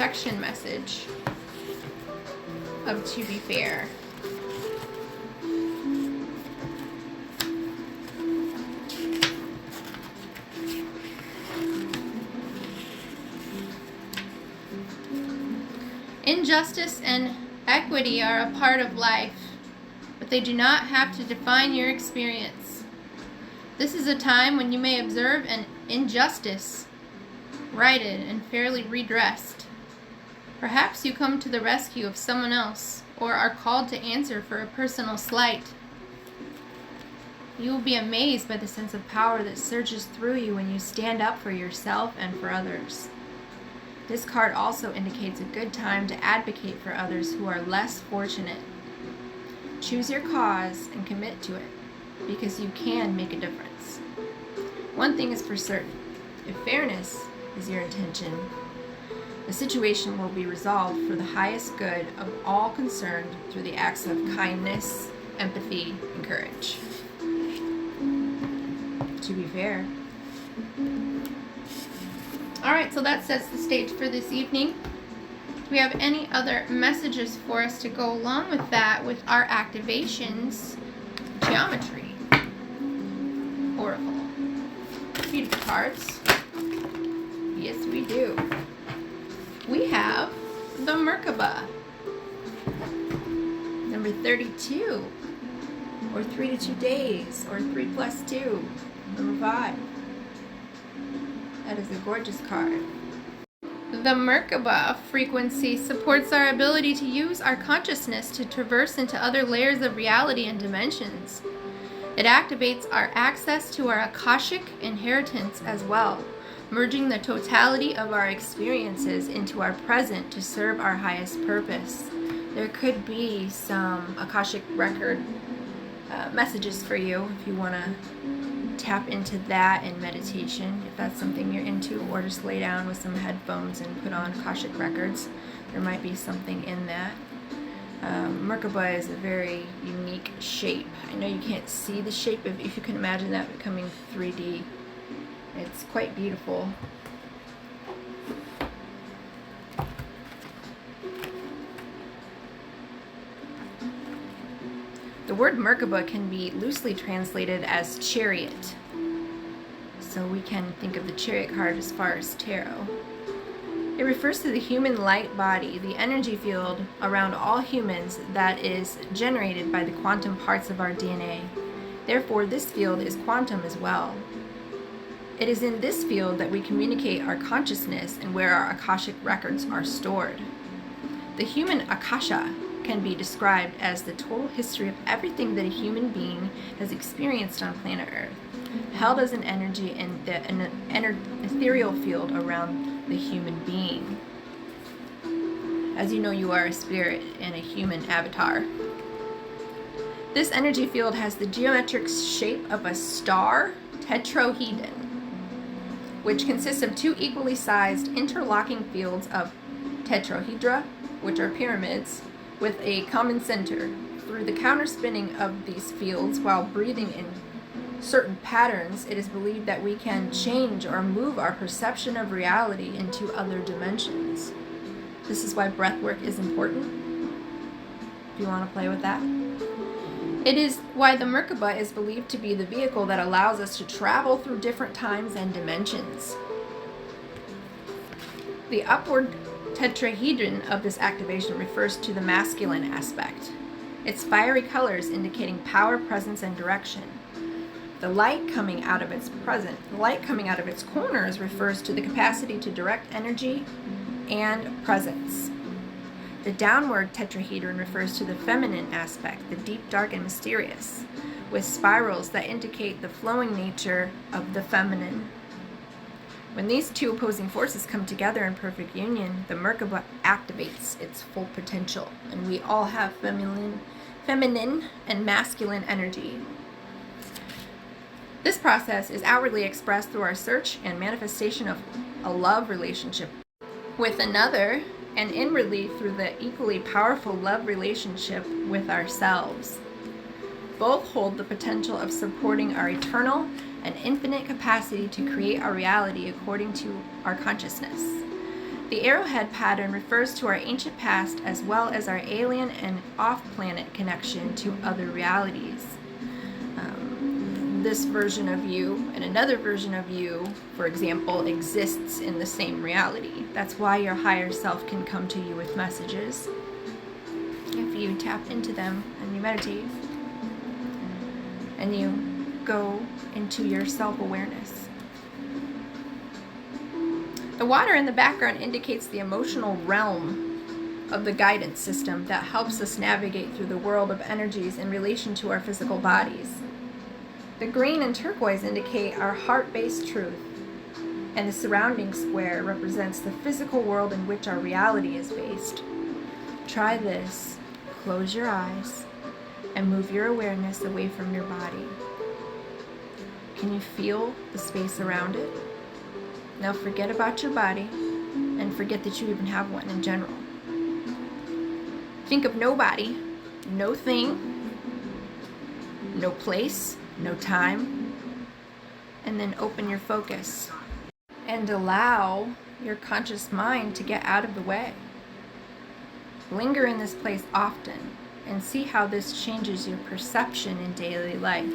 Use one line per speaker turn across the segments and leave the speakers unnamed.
protection message of To Be Fair. Injustice and equity are a part of life, but they do not have to define your experience. This is a time when you may observe an injustice righted and fairly redressed. Perhaps you come to the rescue of someone else, or are called to answer for a personal slight. You will be amazed by the sense of power that surges through you when you stand up for yourself and for others. This card also indicates a good time to advocate for others who are less fortunate. Choose your cause and commit to it, because you can make a difference. One thing is for certain: if fairness is your intention, the situation will be resolved for the highest good of all concerned through the acts of kindness, empathy, and courage. To be fair. Alright, so that sets the stage for this evening. Do we have any other messages for us to go along with that, with our activations? Geometry. Oracle. Beautiful cards. Yes, we do. We have the Merkaba. Number 32. Or 3 to 2 days. Or 3 plus 2. Number 5. That is a gorgeous card. The Merkaba frequency supports our ability to use our consciousness to traverse into other layers of reality and dimensions. It activates our access to our Akashic inheritance as well, merging the totality of our experiences into our present to serve our highest purpose. There could be some Akashic record messages for you if you want to tap into that in meditation, if that's something you're into, or just lay down with some headphones and put on Akashic records. There might be something in that. Merkaba is a very unique shape. I know you can't see the shape, if you can imagine that becoming 3D. It's quite beautiful. The word Merkaba can be loosely translated as chariot. So we can think of the chariot card as far as tarot. It refers to the human light body, the energy field around all humans that is generated by the quantum parts of our DNA. Therefore, this field is quantum as well. It is in this field that we communicate our consciousness and where our Akashic records are stored. The human Akasha can be described as the total history of everything that a human being has experienced on planet Earth, held as an energy in an ethereal field around the human being. As you know, you are a spirit in a human avatar. This energy field has the geometric shape of a star tetrahedron, which consists of 2 equally sized interlocking fields of tetrahedra, which are pyramids, with a common center. Through the counterspinning of these fields while breathing in certain patterns, it is believed that we can change or move our perception of reality into other dimensions. This is why breath work is important. Do you want to play with that? It is why the Merkaba is believed to be the vehicle that allows us to travel through different times and dimensions. The upward tetrahedron of this activation refers to the masculine aspect. Its fiery colors indicating power, presence, and direction. The light coming out of its corners refers to the capacity to direct energy and presence. The downward tetrahedron refers to the feminine aspect, the deep, dark, and mysterious, with spirals that indicate the flowing nature of the feminine. When these 2 opposing forces come together in perfect union, the Merkaba activates its full potential, and we all have feminine and masculine energy. This process is outwardly expressed through our search and manifestation of a love relationship with another, and inwardly through the equally powerful love relationship with ourselves. Both hold the potential of supporting our eternal and infinite capacity to create our reality according to our consciousness. The arrowhead pattern refers to our ancient past as well as our alien and off-planet connection to other realities. This version of you and another version of you, for example, exists in the same reality. That's why your higher self can come to you with messages if you tap into them and you meditate and you go into your self-awareness. The water in the background indicates the emotional realm of the guidance system that helps us navigate through the world of energies in relation to our physical bodies. The green and turquoise indicate our heart-based truth, and the surrounding square represents the physical world in which our reality is based. Try this. Close your eyes and move your awareness away from your body. Can you feel the space around it? Now forget about your body and forget that you even have one in general. Think of no body, no thing, no place, no time, and then open your focus and allow your conscious mind to get out of the way. Linger in this place often and see how this changes your perception in daily life.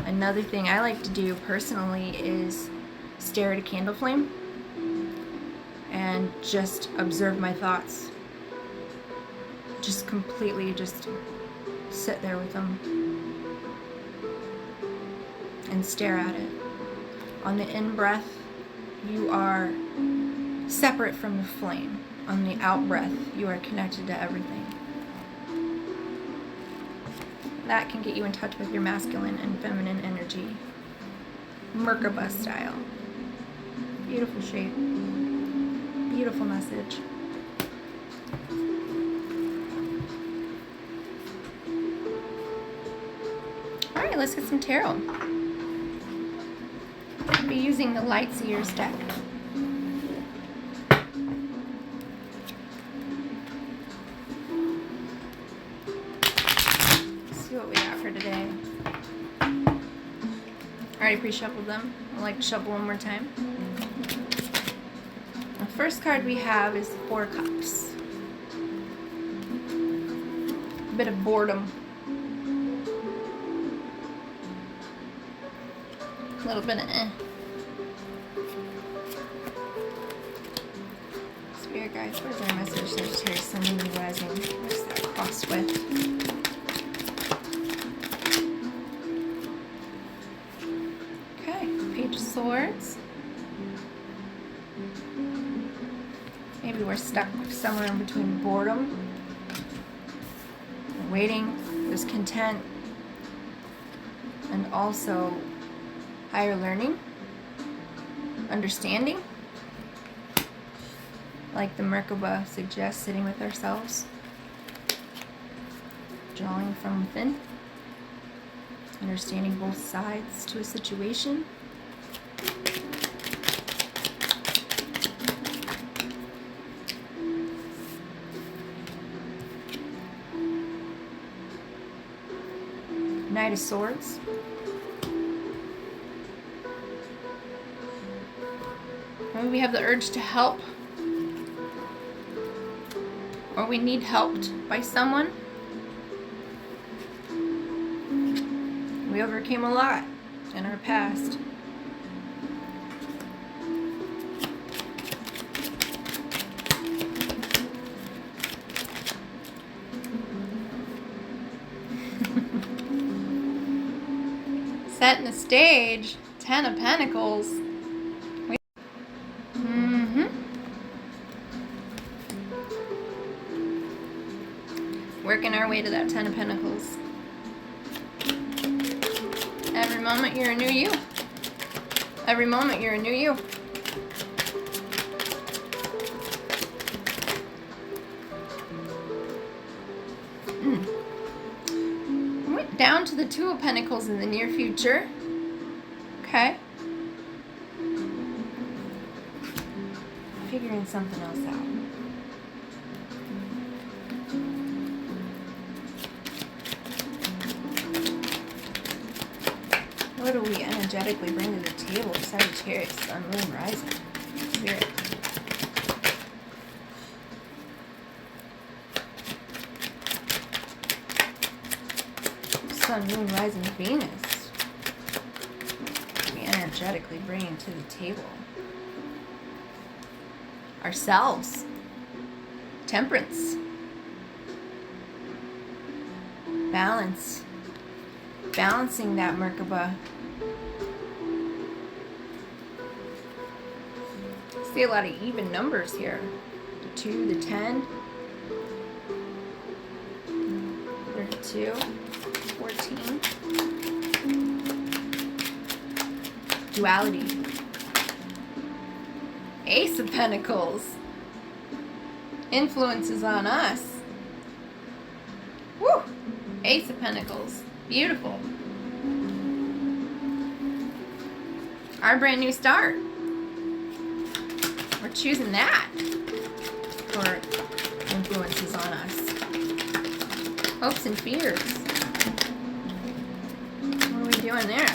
Another thing I like to do personally is stare at a candle flame and just observe my thoughts. Just completely just sit there with them and stare at it. On the in-breath, you are separate from the flame. On the out-breath, you are connected to everything. That can get you in touch with your masculine and feminine energy. Merkaba style. Beautiful shape. Beautiful message. Alright, let's get some tarot. I'll be using the Light Seers deck. Let's see what we got for today. I already pre-shuffled them. I'd like to shuffle one more time. The first card we have is the Four Cups. A bit of boredom. A little bit of Spirit guides, what is our message? Sagittarius, Sun, Moon, and Rising. What's that crossed with? Okay, Page of Swords. Maybe we're stuck somewhere in between boredom, waiting, discontent, and also higher learning, understanding, like the Merkaba suggests, sitting with ourselves, drawing from within, understanding both sides to a situation. Knight of Swords. Maybe we have the urge to help, or we need helped by someone. We overcame a lot in our past. Setting the stage, 10 of Pentacles. Working our way to that 10 of Pentacles. Every moment you're a new you. Every moment you're a new you. Went down to the 2 of Pentacles in the near future. Okay. Figuring something else out. What do we energetically bring to the table? Sagittarius, Sun, Moon, Rising. Spirit. Sun, Moon, Rising, Venus. We energetically bringing to the table ourselves. Temperance. Balance. Balancing that Merkaba. See a lot of even numbers here. The 2, the 10, 32, 14. Duality. Ace of Pentacles. Influences on us. Woo! Ace of Pentacles. Beautiful. Our brand new start. We're choosing that for influences on us. Hopes and fears. What are we doing there?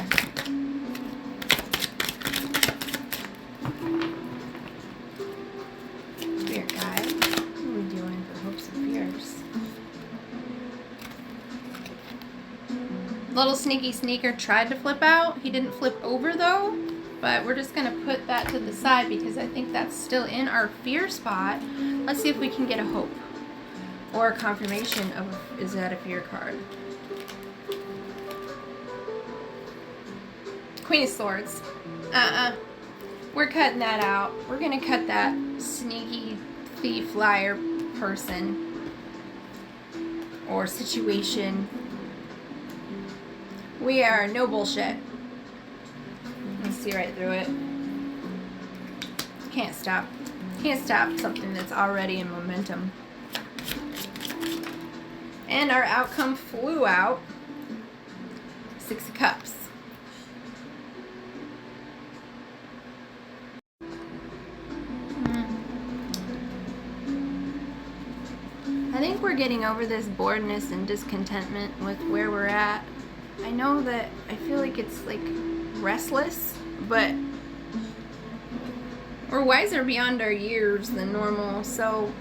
Spirit guide. What are we doing for hopes and fears? Little sneaky sneaker tried to flip out. He didn't flip over though. But we're just going to put that to the side because I think that's still in our fear spot. Let's see if we can get a hope or a confirmation of, is that a fear card? Queen of Swords. We're cutting that out. We're going to cut that sneaky thief, liar person or situation. We are no bullshit. See right through it. Can't stop. Can't stop something that's already in momentum. And our outcome flew out. 6 of Cups. I think we're getting over this boredness and discontentment with where we're at. I know that I feel like it's like restless, but we're wiser beyond our years than normal, so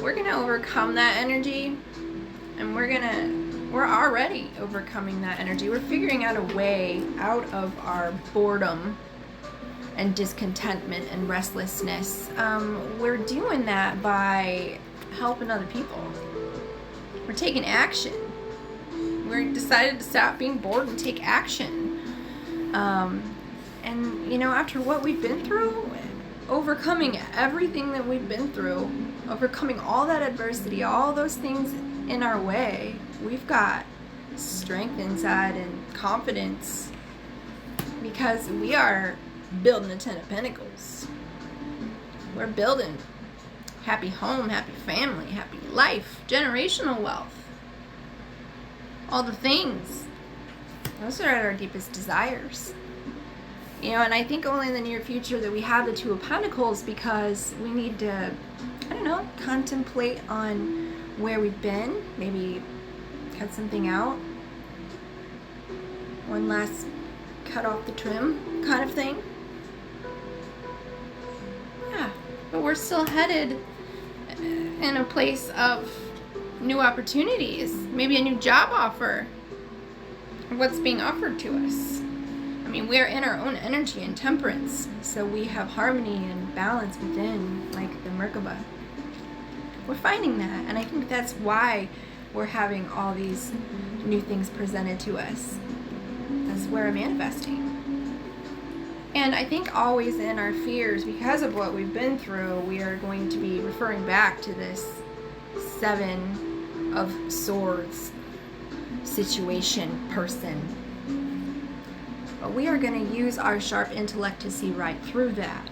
we're gonna overcome that energy, and we're already overcoming that energy. We're figuring out a way out of our boredom and discontentment and restlessness. We're doing that by helping other people. We're taking action. We're decided to stop being bored and take action. And you know, after what we've been through, overcoming everything that we've been through, overcoming all that adversity, all those things in our way, we've got strength inside and confidence because we are building the 10 of Pentacles. We're building happy home, happy family, happy life, generational wealth, all the things. Those are our deepest desires. You know, and I think only in the near future that we have the 2 of Pentacles because we need to, I don't know, contemplate on where we've been, maybe cut something out, one last cut off the trim kind of thing. Yeah, but we're still headed in a place of new opportunities, maybe a new job offer. What's being offered to us. I mean, we're in our own energy and temperance, so we have harmony and balance within, like the Merkaba. We're finding that, and I think that's why we're having all these new things presented to us. That's where I'm manifesting. And I think always in our fears, because of what we've been through, we are going to be referring back to this 7 of Swords situation, person. But we are going to use our sharp intellect to see right through that.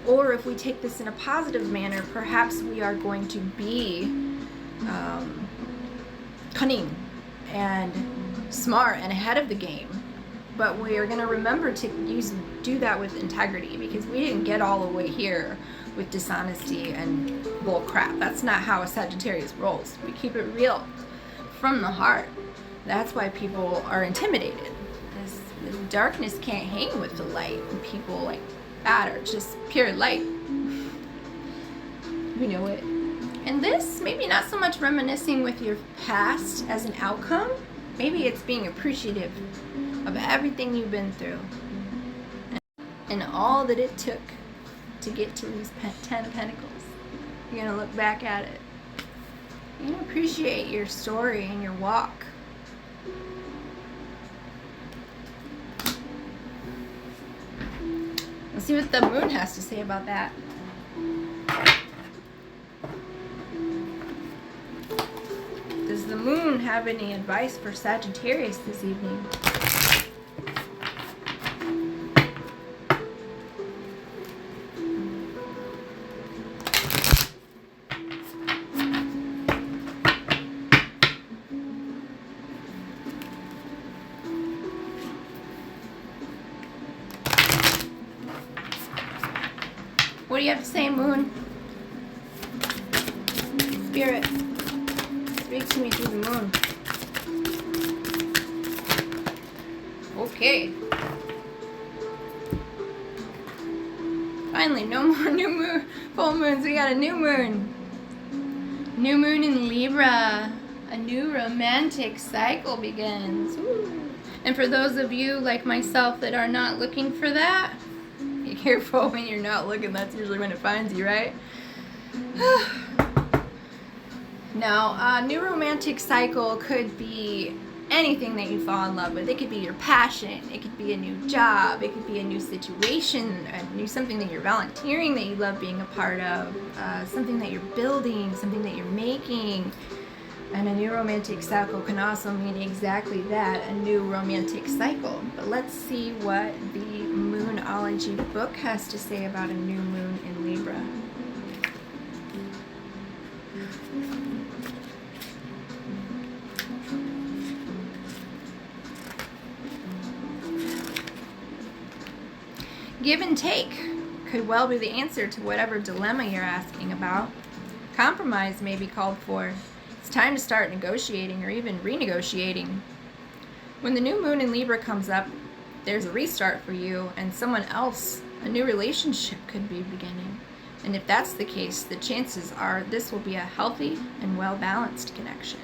Or if we take this in a positive manner, perhaps we are going to be cunning and smart and ahead of the game. But we are going to remember to do that with integrity, because we didn't get all the way here with dishonesty and bull crap. That's not how a Sagittarius rolls. We keep it real from the heart. That's why people are intimidated. This darkness can't hang with the light, and people like that are just pure light. We know it. And this, maybe not so much reminiscing with your past as an outcome. Maybe it's being appreciative of everything you've been through and all that it took to get to these 10 of Pentacles. You're going to look back at it. You're going to appreciate your story and your walk. Let's see what the moon has to say about that. Does the moon have any advice for Sagittarius this evening? What do you have to say, Moon? Spirit, speak to me through the moon. Okay. Finally, no more new moon, full moons. We got a new moon. New moon in Libra. A new romantic cycle begins. Ooh. And for those of you like myself that are not looking for that, be careful when you're not looking. That's usually when it finds you, right? Now, a new romantic cycle could be anything that you fall in love with. It could be your passion. It could be a new job. It could be a new situation, something that you're volunteering that you love being a part of, something that you're building, something that you're making. And a new romantic cycle can also mean exactly that, a new romantic cycle. But let's see what the Moonology book has to say about a new moon in Libra. Give and take could well be the answer to whatever dilemma you're asking about. Compromise may be called for. It's time to start negotiating or even renegotiating. When the new moon in Libra comes up, there's a restart for you and someone else. A new relationship could be beginning. And if that's the case, the chances are this will be a healthy and well-balanced connection.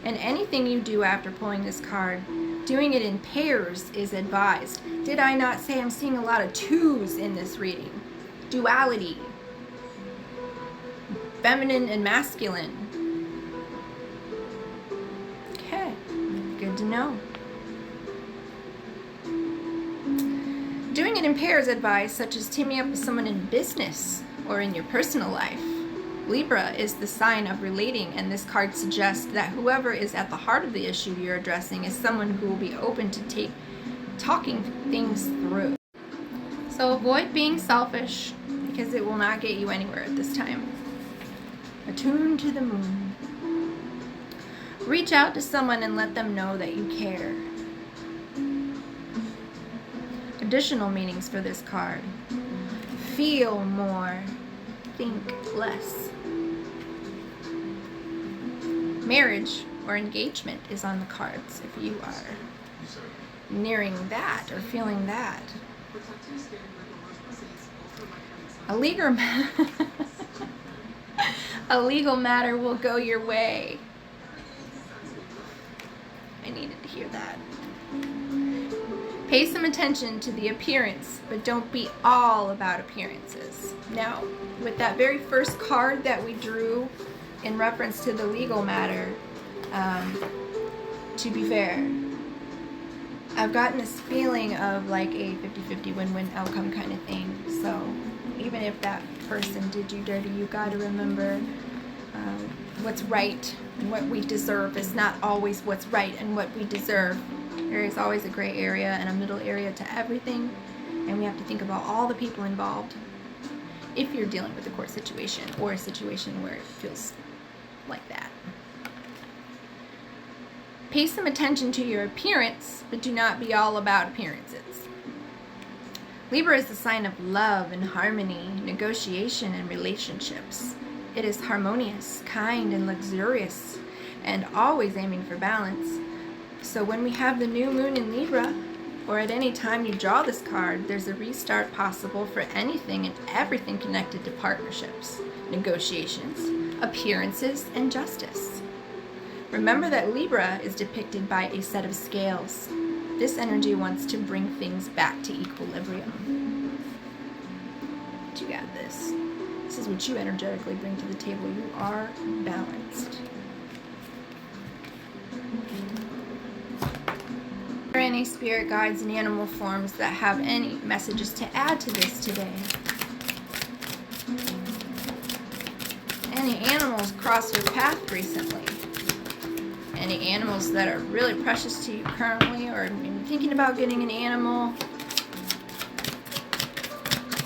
And anything you do after pulling this card, doing it in pairs is advised. Did I not say I'm seeing a lot of twos in this reading? Duality. Feminine and masculine. Okay, good to know. Doing it in pairs advice, such as teaming up with someone in business or in your personal life. Libra is the sign of relating, and this card suggests that whoever is at the heart of the issue you're addressing is someone who will be open to talking things through. So avoid being selfish, because it will not get you anywhere at this time. Attune to the moon. Reach out to someone and let them know that you care. Additional meanings for this card. Feel more, think less. Marriage or engagement is on the cards if you are nearing that or feeling that. A legal matter will go your way. I needed to hear that. Pay some attention to the appearance, but don't be all about appearances. Now, with that very first card that we drew in reference to the legal matter, to be fair, I've gotten this feeling of like a 50-50 win-win outcome kind of thing. So even if that person did you dirty, you got to remember what's right and what we deserve is not always what's right and what we deserve. There is always a gray area and a middle area to everything, and we have to think about all the people involved if you're dealing with a court situation or a situation where it feels like that. Pay some attention to your appearance, but do not be all about appearances. Libra is the sign of love and harmony, negotiation, and relationships. It is harmonious, kind, and luxurious, and always aiming for balance. So when we have the new moon in Libra, or at any time you draw this card, there's a restart possible for anything and everything connected to partnerships, negotiations, appearances, and justice. Remember that Libra is depicted by a set of scales. This energy wants to bring things back to equilibrium. But you got this. This is what you energetically bring to the table. You are balanced. Are there any spirit guides and animal forms that have any messages to add to this today? Any animals cross your path recently? Any animals that are really precious to you currently, or maybe thinking about getting an animal,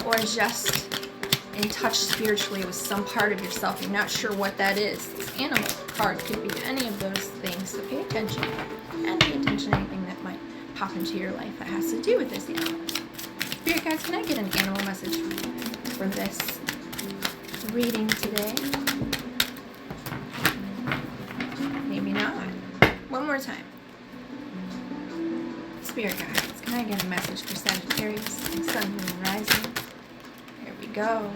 or just in touch spiritually with some part of yourself, you're not sure what that is. This animal card could be any of those things, so pay attention. And pay attention to anything that might pop into your life that has to do with this animal. Spirit guides, can I get an animal message for this reading today? Maybe not. One more time. Spirit guides, can I get a message for Sagittarius, Sun, Moon, and Rising? Here we go.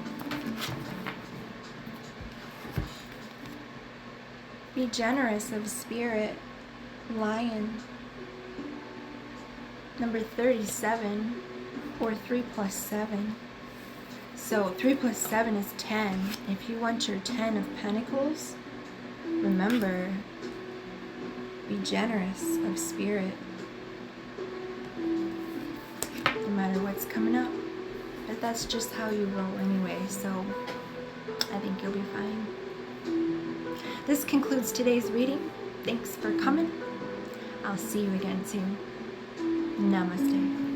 Be generous of spirit, Lion. Number 37, or 3 plus 7. So 3 plus 7 is 10. If you want your 10 of Pentacles, remember, be generous of spirit. No matter what's coming up. But that's just how you roll anyway, so I think you'll be fine. This concludes today's reading. Thanks for coming. I'll see you again soon. Namaste.